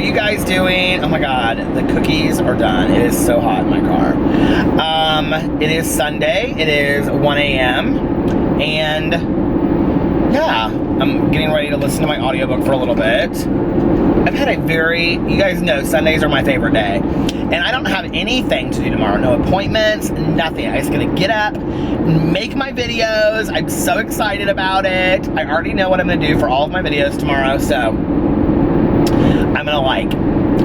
you guys doing? Oh my God, the cookies are done. It is so hot in my car. It is Sunday. It is 1 a.m. And yeah, I'm getting ready to listen to my audiobook for a little bit. I've had you guys know Sundays are my favorite day. And I don't have anything to do tomorrow. No appointments, nothing. I just gotta get up, make my videos. I'm so excited about it. I already know what I'm gonna do for all of my videos tomorrow. So I'm gonna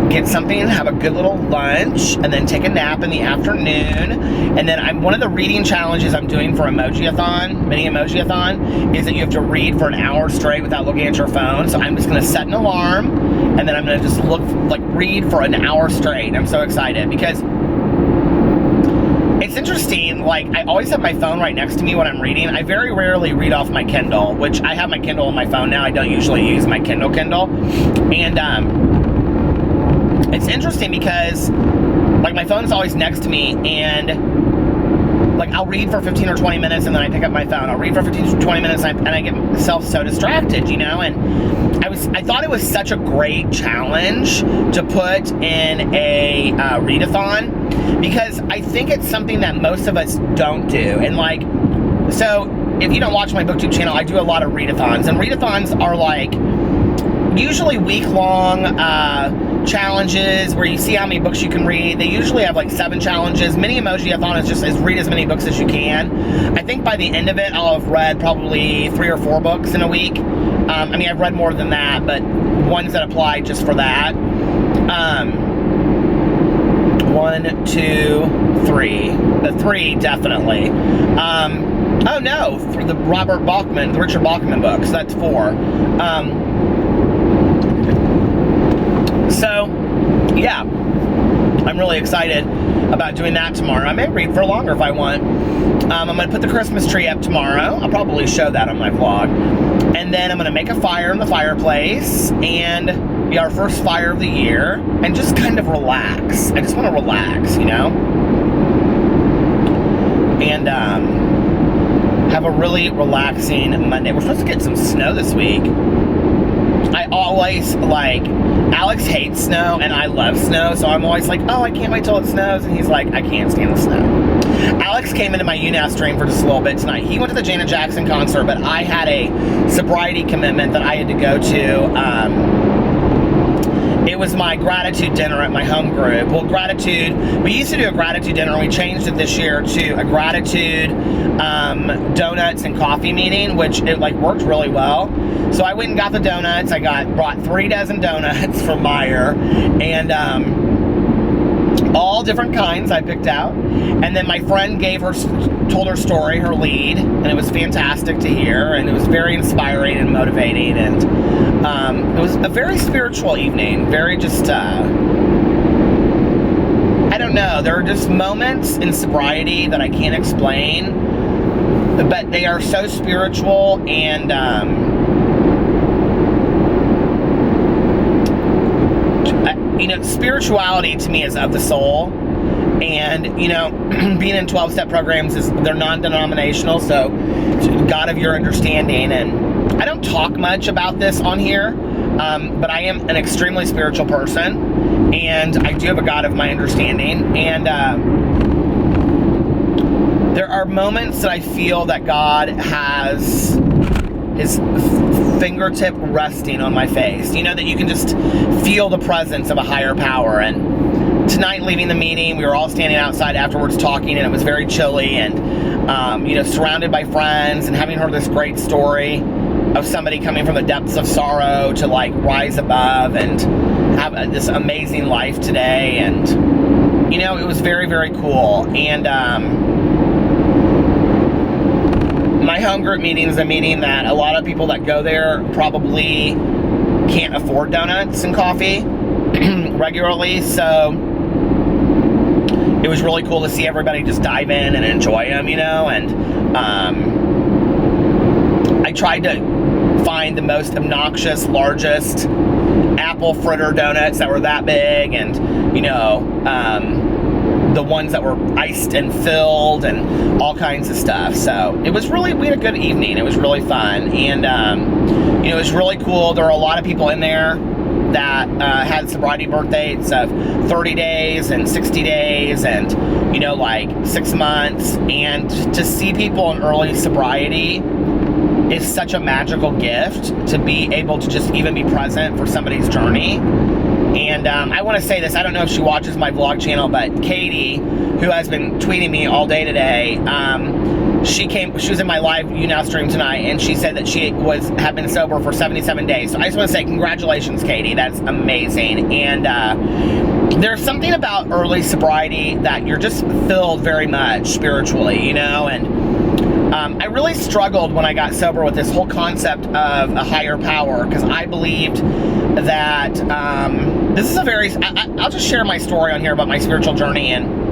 get something, have a good little lunch, and then take a nap in the afternoon. And then one of the reading challenges I'm doing for Emoji-a-thon, mini Emoji-a-thon, is that you have to read for an hour straight without looking at your phone. So I'm just gonna set an alarm, and then I'm gonna just read for an hour straight. I'm so excited because it's interesting, I always have my phone right next to me when I'm reading. I very rarely read off my Kindle, which I have my Kindle on my phone now. I don't usually use my Kindle. And it's interesting because my phone is always next to me, and I'll read for 15 or 20 minutes and then I pick up my phone. I'll read for 15 or 20 minutes and I get myself so distracted, and I thought it was such a great challenge to put in a readathon, because I think it's something that most of us don't do. And so if you don't watch my booktube channel, I do a lot of readathons, and readathons are usually week-long challenges where you see how many books you can read. They usually have 7 challenges. Mini Emoji-a-thon is just read as many books as you can. I think by the end of it, I'll have read probably 3 or 4 books in a week. I've read more than that, but ones that apply just for that. 1, 2, 3. The 3 definitely. Oh no, for the Richard Bachman books, that's 4. So, yeah, I'm really excited about doing that tomorrow. I may read for longer if I want. I'm going to put the Christmas tree up tomorrow. I'll probably show that on my vlog. And then I'm going to make a fire in the fireplace, and be our first fire of the year, and just kind of relax. I just want to relax, And have a really relaxing Monday. We're supposed to get some snow this week. I always, Alex hates snow, and I love snow, so I'm always oh, I can't wait till it snows, and he's I can't stand the snow. Alex came into my UNAS stream for just a little bit tonight. He went to the Janet Jackson concert, but I had a sobriety commitment that I had to go to. It was my gratitude dinner at my home group. Well, we used to do a gratitude dinner, and we changed it this year to a gratitude donuts and coffee meeting, which it worked really well. So I went and got the donuts. I brought 3 dozen donuts from Meyer, and all different kinds I picked out. And then my friend told her story, her lead, and it was fantastic to hear, and it was very inspiring and motivating, and it was a very spiritual evening, very just, I don't know, there are just moments in sobriety that I can't explain, but they are so spiritual, and spirituality to me is of the soul. And, being in 12-step programs they're non-denominational, so God of your understanding. And I don't talk much about this on here, but I am an extremely spiritual person, and I do have a God of my understanding. And there are moments that I feel that God has his fingertip resting on my face. That you can just feel the presence of a higher power. And tonight, leaving the meeting, we were all standing outside afterwards talking, and it was very chilly, and surrounded by friends, and having heard this great story of somebody coming from the depths of sorrow to rise above and have this amazing life today. And it was very, very cool. And my home group meeting is a meeting that a lot of people that go there probably can't afford donuts and coffee regularly, so it was really cool to see everybody just dive in and enjoy them, and I tried to find the most obnoxious, largest apple fritter donuts that were that big, and the ones that were iced and filled and all kinds of stuff. So we had a good evening. It was really fun, and it was really cool. There were a lot of people in there that had sobriety birthdays of 30 days and 60 days and, you know, like 6 months. And to see people in early sobriety is such a magical gift, to be able to just even be present for somebody's journey. And I want to say this, I don't know if she watches my vlog channel, but Katie, who has been tweeting me all day today, she was in my live YouNow stream tonight, and she said that she had been sober for 77 days. So I just want to say congratulations, Katie. That's amazing. And there's something about early sobriety that you're just filled very much spiritually, you know. And I really struggled when I got sober with this whole concept of a higher power, because I believed that this is a very, I'll just share my story on here about my spiritual journey, and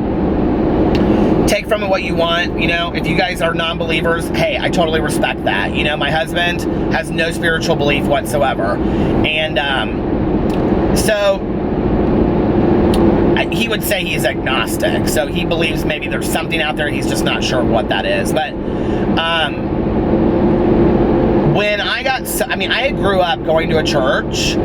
take from it what you want. You know, if you guys are non-believers, hey, I totally respect that. You know, my husband has no spiritual belief whatsoever. And he would say he's agnostic. So he believes maybe there's something out there, he's just not sure what that is. But when I grew up going to a church,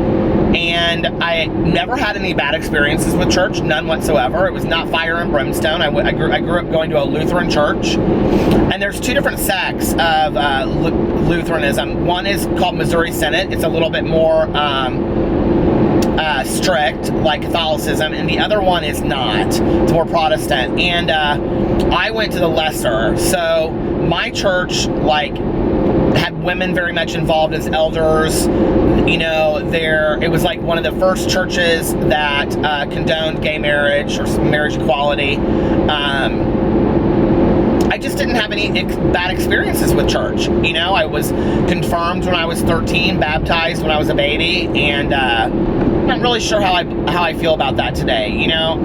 and I never had any bad experiences with church, none whatsoever. It was not fire and brimstone. I grew up going to a Lutheran church, and there's two different sects of Lutheranism. One is called Missouri Synod. It's a little bit more strict, like Catholicism, and the other one is not. It's more Protestant. And I went to the lesser. So my church, had women very much involved as elders. You know, it was like one of the first churches that condoned gay marriage or marriage equality. I just didn't have any bad experiences with church. You know, I was confirmed when I was 13, baptized when I was a baby, and I'm not really sure how I feel about that today. You know,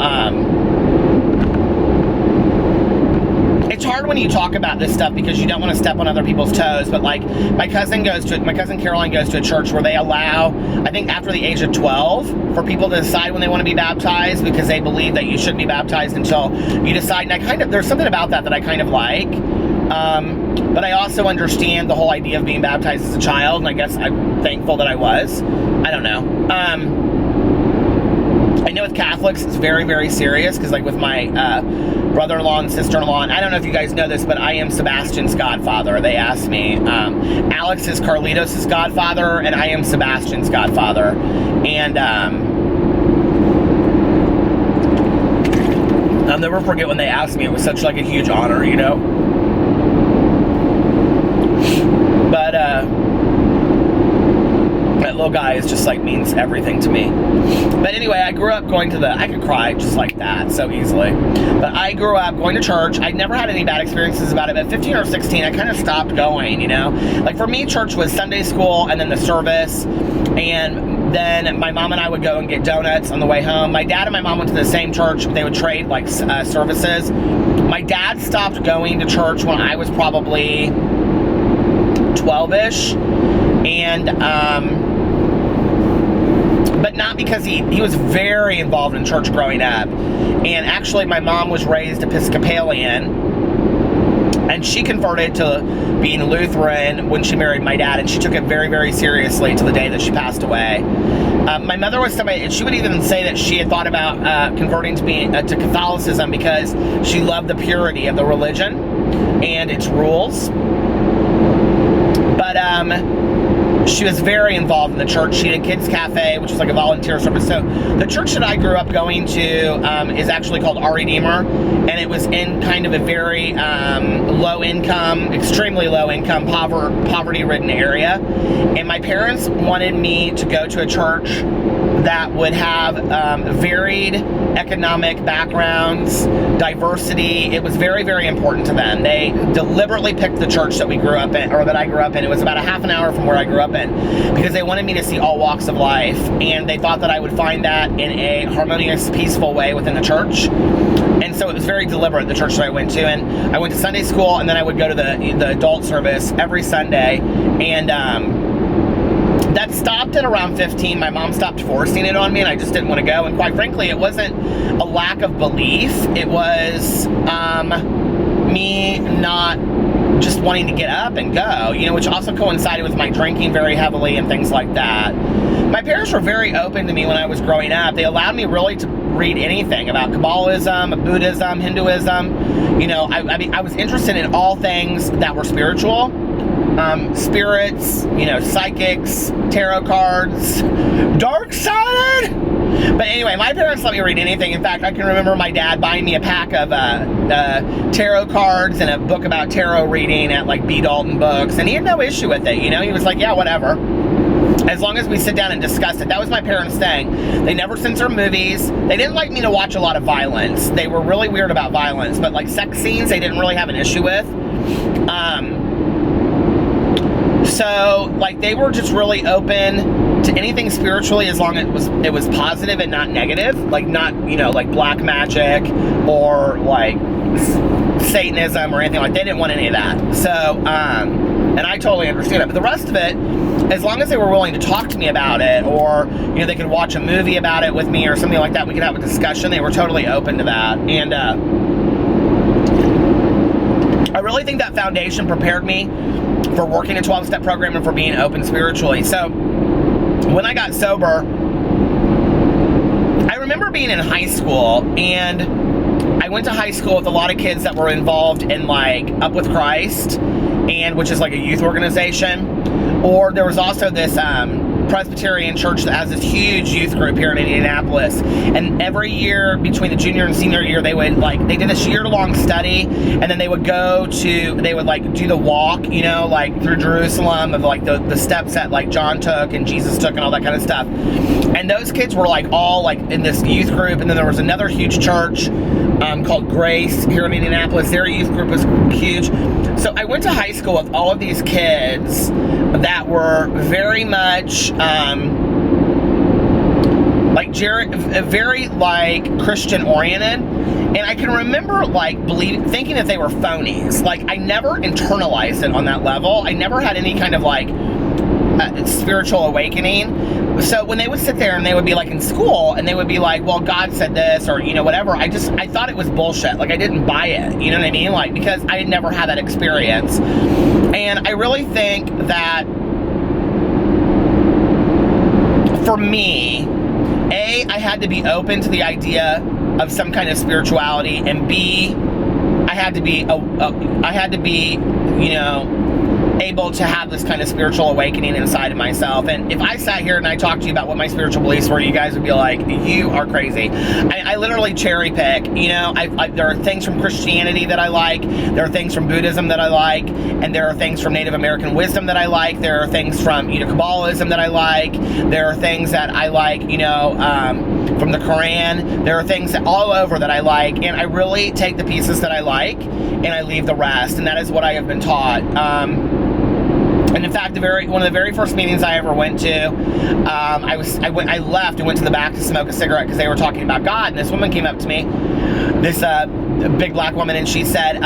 it's hard when you talk about this stuff because you don't want to step on other people's toes, but like my cousin Caroline goes to a church where they allow, I think after the age of 12, for people to decide when they want to be baptized, because they believe that you shouldn't be baptized until you decide. And there's something about that I kind of like. But I also understand the whole idea of being baptized as a child, and I guess I'm thankful that I was. I don't know. I know with Catholics it's very, very serious, because like with my brother-in-law and sister-in-law, and I don't know if you guys know this, but I am Sebastian's godfather. They asked me. Alex is Carlitos' godfather, and I am Sebastian's godfather. And I'll never forget when they asked me. It was such like a huge honor, you know. But that little guy is just like means everything to me. But anyway, I grew up going to I could cry just like that so easily. But I grew up going to church. I never had any bad experiences about it. But 15 or 16, I kind of stopped going, you know. Like for me, church was Sunday school and then the service. And then my mom and I would go and get donuts on the way home. My dad and my mom went to the same church. They would trade like services. My dad stopped going to church when I was probably 12-ish. And but not because he was very involved in church growing up. And actually my mom was raised Episcopalian, and she converted to being Lutheran when she married my dad, and she took it very, very seriously to the day that she passed away. My mother was somebody, and she would even say that she had thought about converting to Catholicism because she loved the purity of the religion and its rules. But she was very involved in the church. She had a kids cafe, which was like a volunteer service. So the church that I grew up going to is actually called Our Redeemer, and it was in kind of a very low income, extremely low income, poverty-ridden area. And my parents wanted me to go to a church that would have varied economic backgrounds, diversity. It was very, very important to them. They deliberately picked the church that we grew up in, or that I grew up in. It was about a half an hour from where I grew up in, because they wanted me to see all walks of life, and they thought that I would find that in a harmonious, peaceful way within the church. And so it was very deliberate, the church that I went to. And I went to Sunday school, and then I would go to the adult service every Sunday. And that stopped at around 15. My mom stopped forcing it on me, and I just didn't want to go. And quite frankly, it wasn't a lack of belief. It was me not just wanting to get up and go, which also coincided with my drinking very heavily and things like that. My parents were very open to me when I was growing up. They allowed me really to read anything about Kabbalism, Buddhism, Hinduism. I was interested in all things that were spiritual. Spirits, psychics, tarot cards, dark side. But anyway, my parents let me read anything. In fact, I can remember my dad buying me a pack of tarot cards and a book about tarot reading at like B. Dalton Books, and he had no issue with it. He was like, yeah, whatever, as long as we sit down and discuss it. That was my parents' thing. They never censor movies. They didn't like me to watch a lot of violence. They were really weird about violence, but like sex scenes, they didn't really have an issue with. So, like, they were just really open to anything spiritually as long as it was positive and not negative. Like, not, like black magic or, like, Satanism or anything. Like, they didn't want any of that. So, and I totally understand it. But the rest of it, as long as they were willing to talk to me about it, or, they could watch a movie about it with me or something like that, we could have a discussion, they were totally open to that. And, I really think that foundation prepared me for working a 12-step program and for being open spiritually. So when I got sober, I remember being in high school, and I went to high school with a lot of kids that were involved in like Up With Christ, and which is like a youth organization. Or there was also this Presbyterian church that has this huge youth group here in Indianapolis, and every year between the junior and senior year they did this year-long study, and then they would like do the walk, like through Jerusalem, of like the steps that like John took and Jesus took and all that kind of stuff. And those kids were like all like in this youth group. And then there was another huge church called Grace here in Indianapolis. Their youth group was huge. So I went to high school with all of these kids that were very much very like Christian oriented, and I can remember like thinking that they were phonies. Like, I never internalized it on that level. I never had any kind of like spiritual awakening. So when they would sit there and they would be like in school and they would be like, well, God said this, or whatever, I thought it was bullshit. Like, I didn't buy it, you know what I mean? Like, because I had never had that experience. And I really think that for me, A, I had to be open to the idea of some kind of spirituality, and B, I had to be able to have this kind of spiritual awakening inside of myself. And if I sat here and I talked to you about what my spiritual beliefs were, you guys would be like, you are crazy. I literally cherry pick. There are things from Christianity that I like, there are things from Buddhism that I like, and there are things from Native American wisdom that I like, there are things from Kabbalism that I like, there are things that I like from the Quran, there are things all over that I like, and I really take the pieces that I like and I leave the rest, and that is what I have been taught. And in fact, one of the very first meetings I ever went to, I left and went to the back to smoke a cigarette because they were talking about God. And this woman came up to me, this big black woman, and she said,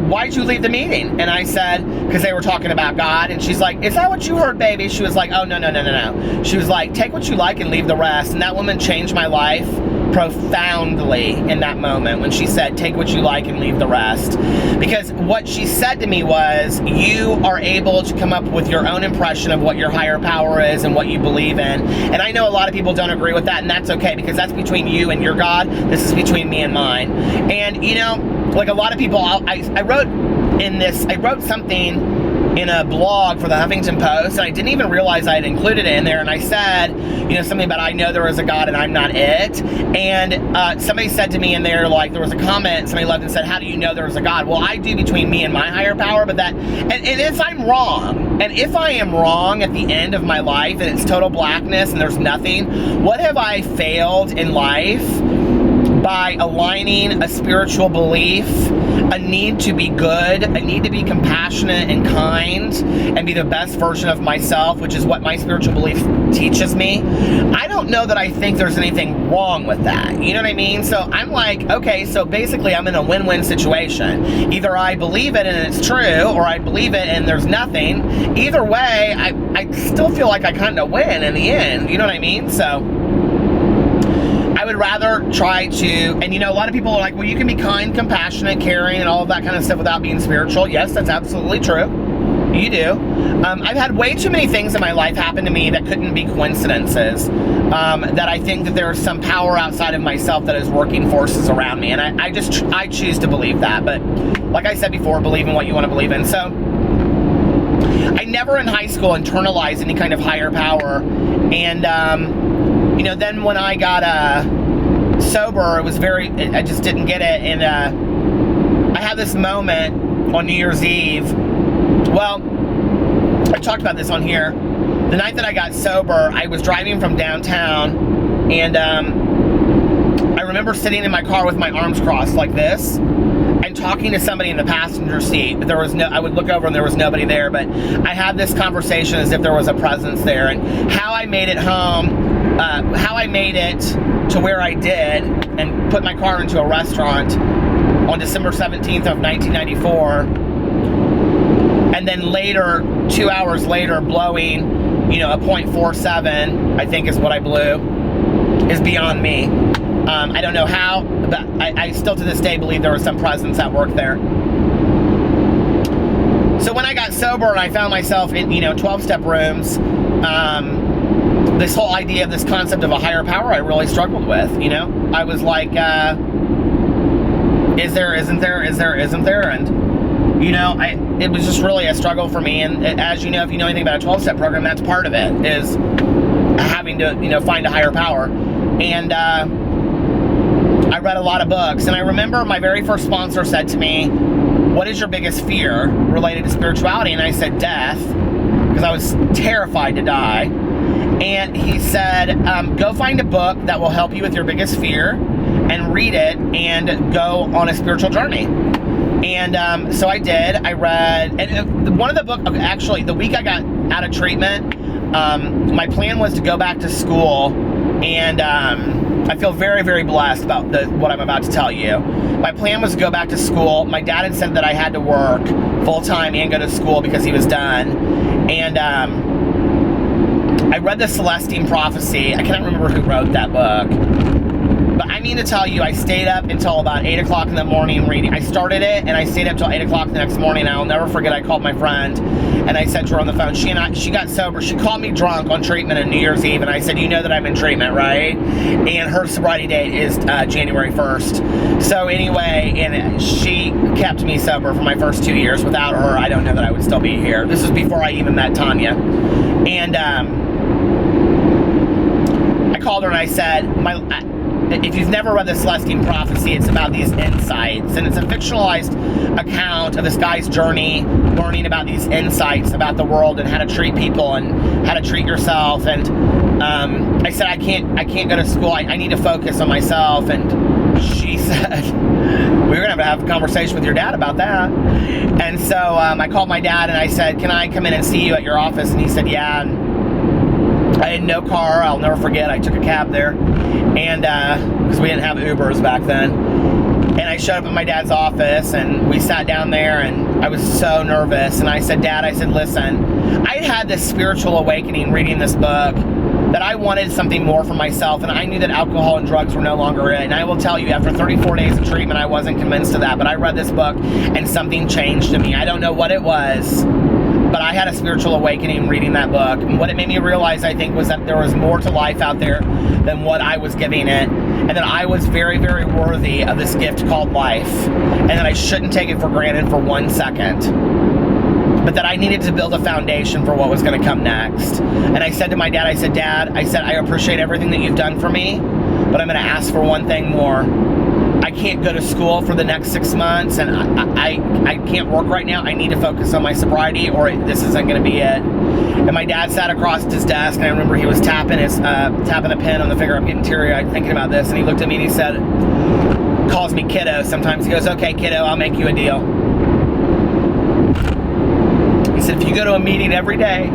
why'd you leave the meeting? And I said, because they were talking about God. And she's like, is that what you heard, baby? She was like, oh, no. She was like, take what you like and leave the rest. And that woman changed my life profoundly in that moment when she said, take what you like and leave the rest. Because what she said to me was, you are able to come up with your own impression of what your higher power is and what you believe in. And I know a lot of people don't agree with that, and that's okay, because that's between you and your God. This is between me and mine. And like a lot of people, I wrote something in a blog for the Huffington Post, and I didn't even realize I had included it in there, and I said, something about I know there is a God and I'm not it. And somebody said to me in there, like, there was a comment somebody left and said, how do you know there is a God? Well, I do between me and my higher power, but and if I'm wrong, and if I am wrong at the end of my life and it's total blackness and there's nothing, what have I failed in life? By aligning a spiritual belief, a need to be good, a need to be compassionate and kind, and be the best version of myself, which is what my spiritual belief teaches me. I don't know that I think there's anything wrong with that. You know what I mean? So I'm like, okay, so basically I'm in a win-win situation. Either I believe it and it's true, or I believe it and there's nothing. Either way, I still feel like I kind of win in the end. You know what I mean? So I would rather try to, and a lot of people are like, well, you can be kind, compassionate, caring, and all of that kind of stuff without being spiritual. Yes, that's absolutely true. You do. I've had way too many things in my life happen to me that couldn't be coincidences. That I think that there's some power outside of myself that is working forces around me. And I choose to believe that. But like I said before, believe in what you want to believe in. So I never in high school internalized any kind of higher power. And, then when I got sober, it was I just didn't get it. And I had this moment on New Year's Eve. Well, I talked about this on here. The night that I got sober, I was driving from downtown, and I remember sitting in my car with my arms crossed like this, and talking to somebody in the passenger seat, but I would look over and there was nobody there, but I had this conversation as if there was a presence there, and how I made it home, how I made it to where I did, and put my car into a restaurant on December 17th of 1994, and then later, 2 hours later, blowing, a .47, I think is what I blew, is beyond me. I don't know how, but I still to this day believe there was some presence at work there. So when I got sober and I found myself in, 12-step rooms, this whole idea of this concept of a higher power I really struggled with, I was like, is there, isn't there, is there, isn't there, and it was just really a struggle for me. And as you know, if you know anything about a 12-step program, that's part of it, is having to, find a higher power. And I read a lot of books. And I remember my very first sponsor said to me, what is your biggest fear related to spirituality? And I said, death, because I was terrified to die. And he said, go find a book that will help you with your biggest fear and read it and go on a spiritual journey. And so I did. I read, and one of the books, actually, the week I got out of treatment, my plan was to go back to school, and I feel very, very blessed about what I'm about to tell you. My plan was to go back to school. My dad had said that I had to work full-time and go to school because he was done. And I read the Celestine Prophecy. I can't remember who wrote that book. But I mean to tell you, I stayed up until about 8 o'clock in the morning reading. I started it, and I stayed up till 8 o'clock the next morning. I'll never forget, I called my friend, and I said to her on the phone, she got sober. She called me drunk on treatment on New Year's Eve, and I said, you know that I'm in treatment, right? And her sobriety date is January 1st. So anyway, and she kept me sober for my first 2 years. Without her, I don't know that I would still be here. This was before I even met Tanya. And I called her and I said, if you've never read the Celestine Prophecy, it's about these insights, and it's a fictionalized account of this guy's journey, learning about these insights about the world and how to treat people and how to treat yourself. And I said, I can't go to school. I need to focus on myself. And she said, we're gonna have a conversation with your dad about that. And so I called my dad and I said, can I come in and see you at your office? And he said, yeah. And I had no car. I'll never forget. I took a cab there, and because we didn't have Ubers back then. And I showed up at my dad's office, and we sat down there, and I was so nervous. And I said, Dad, listen, I had this spiritual awakening reading this book that I wanted something more for myself, and I knew that alcohol and drugs were no longer it. And I will tell you, after 34 days of treatment, I wasn't convinced of that, but I read this book, and something changed in me. I don't know what it was, but I had a spiritual awakening reading that book. And what it made me realize, I think, was that there was more to life out there than what I was giving it. And that I was very, very worthy of this gift called life. And that I shouldn't take it for granted for 1 second. But that I needed to build a foundation for what was going to come next. And I said to my dad, Dad, I appreciate everything that you've done for me, but I'm going to ask for one thing more. I can't go to school for the next 6 months, and I can't work right now. I need to focus on my sobriety, or this isn't going to be it. And my dad sat across his desk, and I remember he was tapping a pen on the finger. I'm getting teary-eyed thinking about this, and he looked at me and he said, calls me kiddo sometimes. He goes, okay, kiddo, I'll make you a deal. He said, if you go to a meeting every day,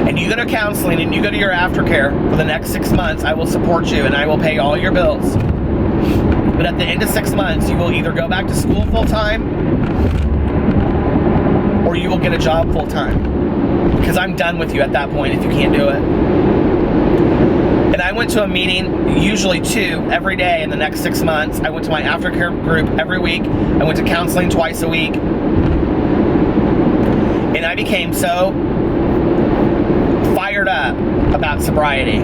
and you go to counseling, and you go to your aftercare for the next 6 months, I will support you, and I will pay all your bills. But at the end of 6 months, you will either go back to school full-time, or you will get a job full-time. Because I'm done with you at that point if you can't do it. went to a meeting, usually 2, every day in the next 6 months. I went to my aftercare group every week. I went to counseling twice a week. And I became so fired up about sobriety.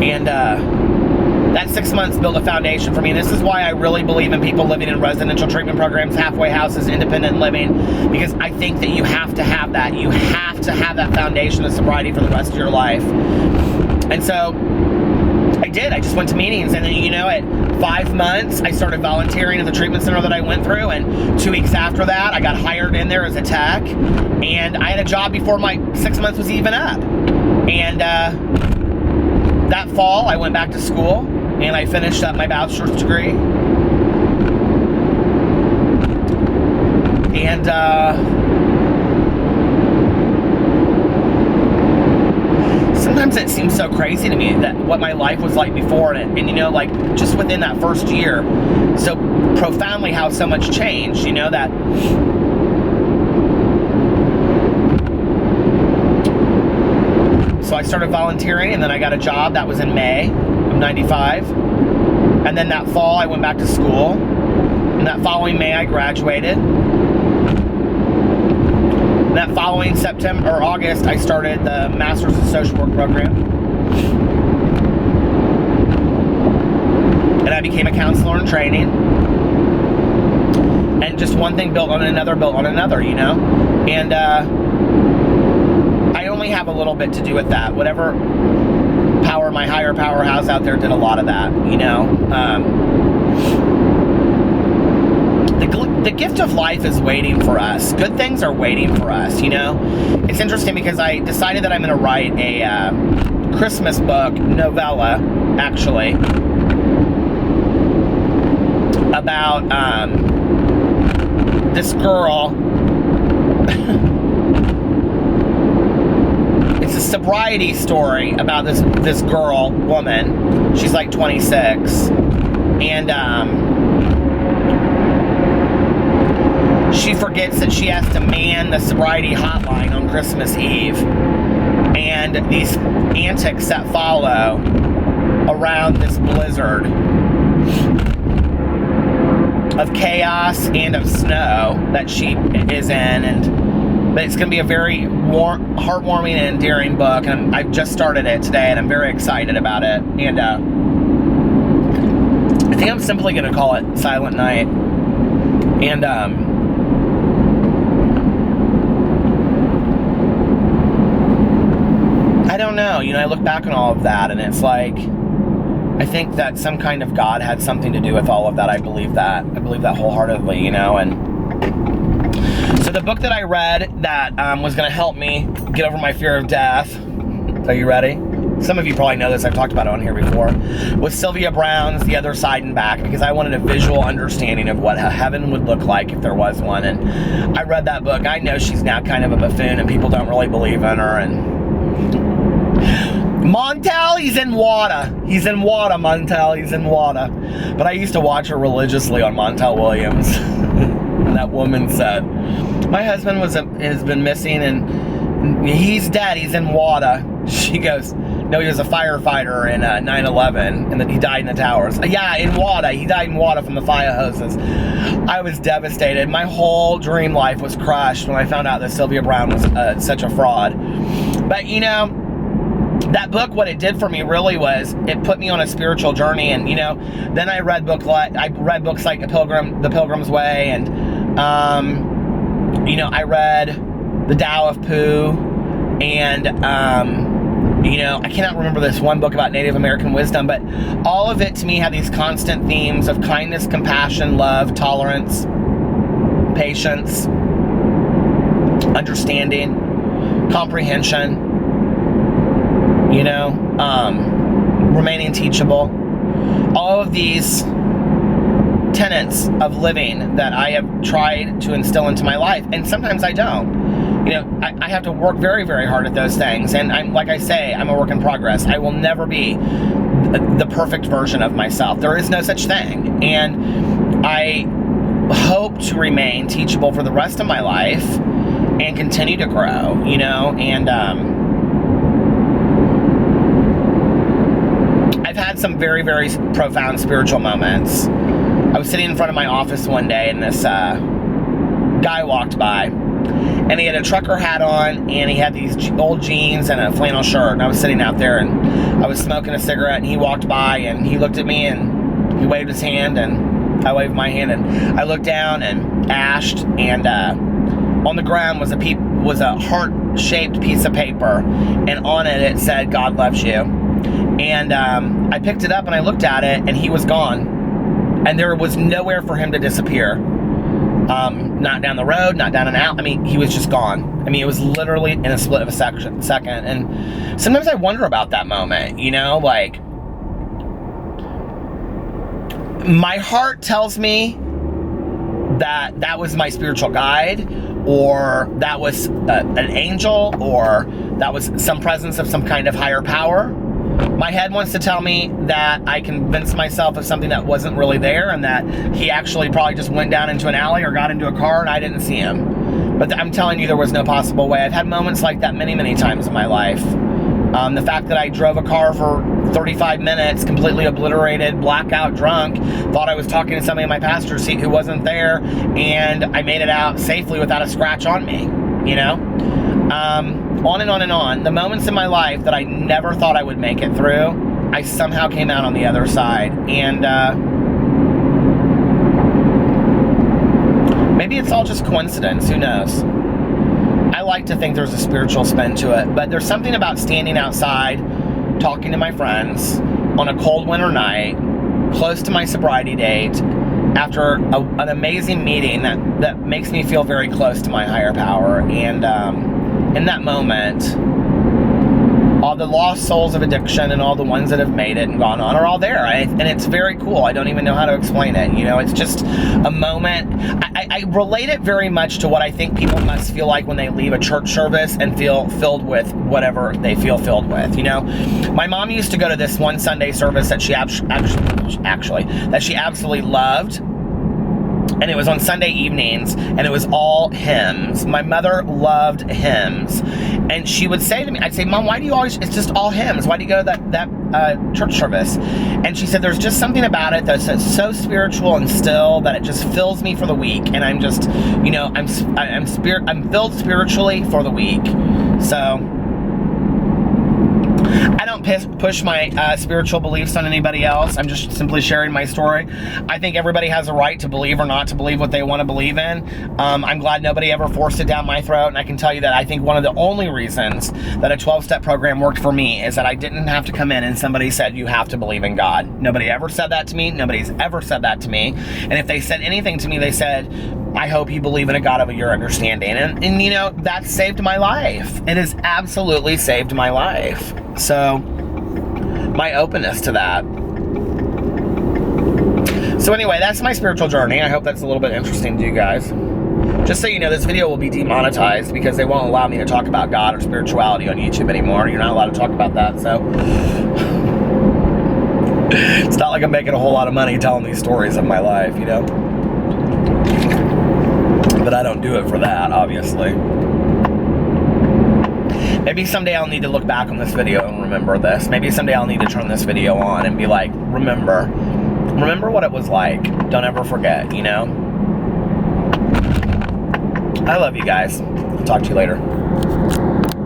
And that 6 months built a foundation for me. And this is why I really believe in people living in residential treatment programs, halfway houses, independent living, because I think that you have to have that. You have to have that foundation of sobriety for the rest of your life. And so I did. I just went to meetings, and then, you know, at 5 months, I started volunteering at the treatment center that I went through, and 2 weeks after that, I got hired in there as a tech, and I had a job before my 6 months was even up. And that fall, I went back to school, and I finished up my bachelor's degree. And sometimes it seems so crazy to me that what my life was like before, and you know, like just within that first year, so profoundly how so much changed, you know, that so I started volunteering, and then I got a job. That was in May of 95. And then that fall, I went back to school. And that following May, I graduated. And that following September or August, I started the Master's of Social Work program. And I became a counselor in training. And just one thing built on another, you know? And I only have a little bit to do with that. Whatever power, my higher powerhouse out there did a lot of that, you know? The gift of life is waiting for us. Good things are waiting for us, you know? It's interesting because I decided that I'm going to write a Christmas book, novella, actually, about this girl. It's a sobriety story about this girl, woman. She's like 26. And she forgets that she has to man the sobriety hotline on Christmas Eve. And these antics that follow around this blizzard of chaos and of snow that she is in. But it's going to be a very heartwarming and endearing book. And I've just started it today, and I'm very excited about it. And I think I'm simply going to call it Silent Night. And I don't know. You know, I look back on all of that, and it's like, I think that some kind of God had something to do with all of that. I believe that. I believe that wholeheartedly, you know. And so the book that I read that was going to help me get over my fear of death, are you ready? Some of you probably know this, I've talked about it on here before, was Sylvia Browne's The Other Side and Back, because I wanted a visual understanding of what heaven would look like if there was one. And I read that book. I know she's now kind of a buffoon and people don't really believe in her. And Montel, he's in water. He's in water, Montel, he's in water. But I used to watch her religiously on Montel Williams. And that woman said, my husband has been missing and he's dead, he's in water. She goes, no, he was a firefighter in 9/11 and then he died in the towers. Yeah, in water. He died in water from the fire hoses. I was devastated. My whole dream life was crushed when I found out that Sylvia Browne was such a fraud. But, you know, that book, what it did for me really was it put me on a spiritual journey. And, you know, then I read books like The Pilgrim's Way, and you know, I read The Tao of Pooh, and you know, I cannot remember this one book about Native American wisdom, but all of it to me had these constant themes of kindness, compassion, love, tolerance, patience, understanding, comprehension, you know, remaining teachable. All of these tenets of living that I have tried to instill into my life, and sometimes I don't. You know, I have to work very, very hard at those things, and like I say, I'm a work in progress. I will never be the perfect version of myself. There is no such thing, and I hope to remain teachable for the rest of my life and continue to grow, you know, and I've had some very, very profound spiritual moments. I was sitting in front of my office one day, and this guy walked by, and he had a trucker hat on, and he had these old jeans and a flannel shirt, and I was sitting out there, and I was smoking a cigarette, and he walked by, and he looked at me, and he waved his hand, and I waved my hand, and I looked down, and ashed, and on the ground was a heart-shaped piece of paper, and on it, it said, "God loves you." And I picked it up, and I looked at it, and he was gone. And there was nowhere for him to disappear. Not down the road, not down and out. I mean, he was just gone. I mean, it was literally in a split of a second. And sometimes I wonder about that moment, you know, like, my heart tells me that that was my spiritual guide, or that was an angel, or that was some presence of some kind of higher power. My head wants to tell me that I convinced myself of something that wasn't really there, and that he actually probably just went down into an alley or got into a car and I didn't see him. But I'm telling you, there was no possible way. I've had moments like that many, many times in my life. The fact that I drove a car for 35 minutes, completely obliterated, blackout drunk, thought I was talking to somebody in my passenger seat who wasn't there, and I made it out safely without a scratch on me, you know? On and on and on. The moments in my life that I never thought I would make it through, I somehow came out on the other side. And maybe it's all just coincidence, who knows? I like to think there's a spiritual spin to it, but there's something about standing outside, talking to my friends on a cold winter night, close to my sobriety date, after an amazing meeting that makes me feel very close to my higher power. And in that moment, all the lost souls of addiction and all the ones that have made it and gone on are all there. And it's very cool. I don't even know how to explain it. You know, it's just a moment. I relate it very much to what I think people must feel like when they leave a church service and feel filled with whatever they feel filled with. You know, my mom used to go to this one Sunday service that she absolutely loved. And it was on Sunday evenings, and it was all hymns. My mother loved hymns. And she would say to me, I'd say, "Mom, why do you always, it's just all hymns. Why do you go to that church service?" And she said, "There's just something about it that's so spiritual and still that it just fills me for the week. And I'm just, you know, I'm filled spiritually for the week." So I don't push my spiritual beliefs on anybody else. I'm just simply sharing my story. I think everybody has a right to believe or not to believe what they want to believe in. I'm glad nobody ever forced it down my throat, and I can tell you that I think one of the only reasons that a 12-step program worked for me is that I didn't have to come in and somebody said, "You have to believe in God." Nobody ever said that to me. Nobody's ever said that to me. And if they said anything to me, they said, "I hope you believe in a God of your understanding." And you know, that saved my life. It has absolutely saved my life. So, my openness to that. So anyway, that's my spiritual journey. I hope that's a little bit interesting to you guys. Just so you know, this video will be demonetized because they won't allow me to talk about God or spirituality on YouTube anymore. You're not allowed to talk about that, so it's not like I'm making a whole lot of money telling these stories of my life, you know? But I don't do it for that, obviously. Maybe someday I'll need to look back on this video and remember this. Maybe someday I'll need to turn this video on and be like, remember what it was like. Don't ever forget, you know? I love you guys. I'll talk to you later.